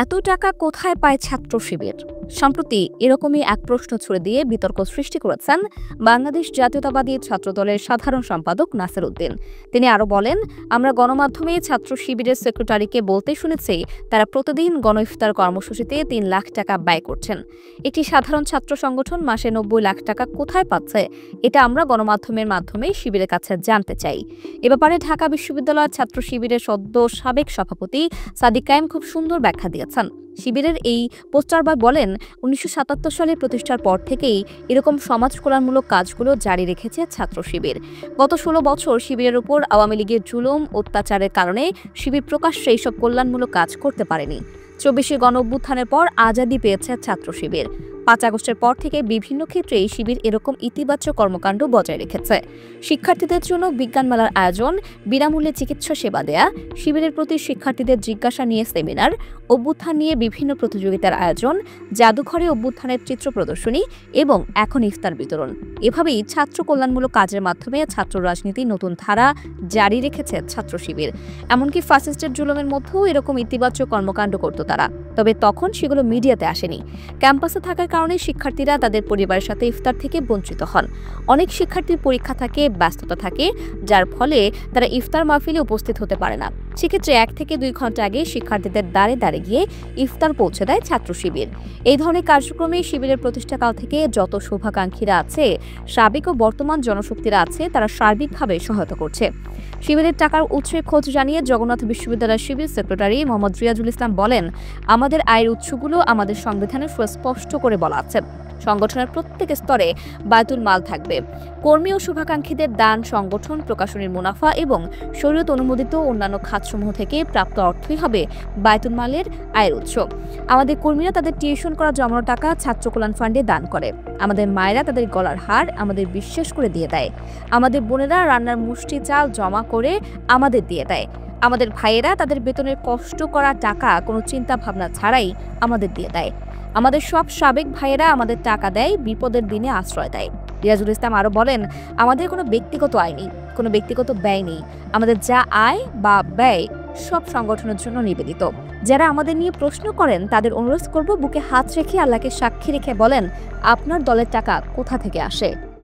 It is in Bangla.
এত টাকা কোথায় পায় ছাত্র শিবির? সম্প্রতি এরকমই এক প্রশ্ন ছুড়ে দিয়ে বিতর্ক সৃষ্টি করেছেন বাংলাদেশ জাতীয়তাবাদী ছাত্রদলের সাধারণ সম্পাদক নাসির উদ্দিন। তিনি আরও বলেন, আমরা গণমাধ্যমে ছাত্র শিবিরের সেক্রেটারিকে বলতে শুনেছি তারা প্রতিদিন গণ ইফতার কর্মসূচিতে ৩ লাখ টাকা ব্যয় করছেন। একটি সাধারণ ছাত্র সংগঠন মাসে ৯০ লাখ টাকা কোথায় পাচ্ছে, এটা আমরা গণমাধ্যমের মাধ্যমে শিবিরের কাছে জানতে চাই। এ ব্যাপারে ঢাকা বিশ্ববিদ্যালয়ের ছাত্র শিবিরের সদ্য সাবেক সভাপতি সাদিক কায়েম খুব সুন্দর ব্যাখ্যা দিয়েছেন। শিবিরের এই পোস্টার বয় বলেন, ১৯৭৭ সালে প্রতিষ্ঠার পর থেকেই এরকম সমাজ কল্যাণমূলক কাজগুলো জারি রেখেছে ছাত্র শিবির। গত ১৬ বছর শিবিরের উপর আওয়ামী লীগের জুলুম অত্যাচারের কারণে শিবির প্রকাশ্যে এইসব কল্যাণমূলক কাজ করতে পারেনি। ২৪শে গণঅভ্যুত্থানের পর আজাদি পেয়েছে ছাত্র শিবির। ৫ আগস্টের পর থেকে বিভিন্ন ক্ষেত্রে শিবির এরকম ইতিবাচক কর্মকাণ্ড বজায় রেখেছে। শিক্ষার্থীদের জন্য বিজ্ঞান মেলার আয়োজন, বিনামূল্যে চিকিৎসা সেবা দেয়া, শিবিরের প্রতি শিক্ষার্থীদের জিজ্ঞাসা নিয়ে সেমিনার, অভ্যুত্থান নিয়ে বিভিন্ন প্রতিযোগিতার আয়োজন, জাদুঘরে অভ্যুত্থানের চিত্র প্রদর্শনী এবং এখন ইফতার বিতরণ। এভাবেই ছাত্র কল্যাণমূলক কাজের মাধ্যমে ছাত্র রাজনীতির নতুন ধারা জারি রেখেছে ছাত্র শিবির। এমনকি ফ্যাসিস্টের জুলুমের মধ্যেও এরকম ইতিবাচক কর্মকাণ্ড করত তারা, তবে তখন সেগুলো মিডিয়াতে আসেনি। ক্যাম্পাসে থাকার কারণে শিক্ষার্থীরা তাদের পরিবারের সাথে ইফতার থেকে বঞ্চিত হন। অনেক শিক্ষার্থীর পরীক্ষা থাকে, ব্যস্ততা থাকে, যার ফলে তারা ইফতার মাহফিলে উপস্থিত হতে পারে না। সেক্ষেত্রে ১ থেকে ২ ঘন্টা আগে শিক্ষার্থীদের দ্বারে দ্বারে গিয়ে ইফতার পৌঁছে দেয় ছাত্র শিবির। এই ধরনের কার্যক্রমে শিবিরের প্রতিষ্ঠাকাল থেকে যত শুভাকাঙ্ক্ষীরা আছে, সাবেক ও বর্তমান জনশক্তিরা আছে, তারা সার্বিকভাবে সহায়তা করছে। শিবিরের টাকার উৎসের খোঁজ জানিয়ে জগন্নাথ বিশ্ববিদ্যালয়ের শিবির সেক্রেটারি মোহাম্মদ রিয়াজুল ইসলাম বলেন, আমাদের আয়ের উৎসগুলো আমাদের সংবিধানে সুস্পষ্ট করে বলা আছে। সংগঠনের প্রত্যেক স্তরে বায়তুল মাল থাকবে। কর্মী ও শুভাকাঙ্ক্ষীদের দান, সংগঠন, প্রকাশনীর মুনাফা এবং শরীয়ত অনুমোদিত অন্যান্য খাতসমূহ থেকে প্রাপ্ত অর্থই হবে বায়তুল মালের আয়ের উৎস। আমাদের কর্মীরা তাদের টিউশন করা জমানো টাকা ছাত্র কল্যাণ ফান্ডে দান করে। আমাদের মায়েরা তাদের গলার হার আমাদের বিশ্বাস করে দিয়ে দেয়। আমাদের বোনেরা রান্নার মুষ্টি চাল জমা করে আমাদের দিয়ে দেয়। আমাদের ভাইয়েরা তাদের বেতনের কষ্ট করা টাকা কোনো চিন্তা ভাবনা ছাড়াই আমাদের দিয়ে দেয়। আমাদের সব সাবেক ভাইয়েরা আমাদের টাকা দেয়, বিপদের দিনে আশ্রয় দেয়। রিয়াজুল ইসলাম আরও বলেন, আমাদের কোনো ব্যক্তিগত আয় নেই, কোনো ব্যক্তিগত ব্যয় নেই। আমাদের যা আয় বা ব্যয় সব সংগঠনের জন্য নিবেদিত। যারা আমাদের নিয়ে প্রশ্ন করেন তাদের অনুরোধ করব, বুকে হাত রেখে আল্লাহকে সাক্ষী রেখে বলেন, আপনার দলের টাকা কোথা থেকে আসে।